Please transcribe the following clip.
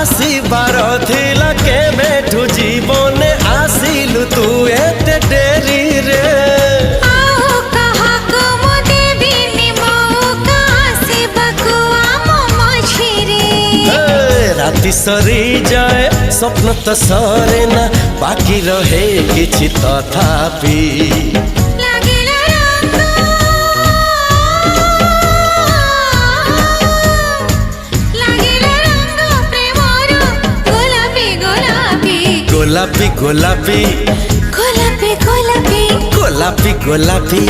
आसीबार थिला केबेठु जीवने आसिलु तू एते डेरी रे आओ कहा को मो देबी मौका आसीबाकु आमो मझिरे राति सरी जाए स्वप्न तो सरे ना बाकी रहे किछि तथापि गोलापी गोलापी गोलापी गोलापी गोलापी गोलापी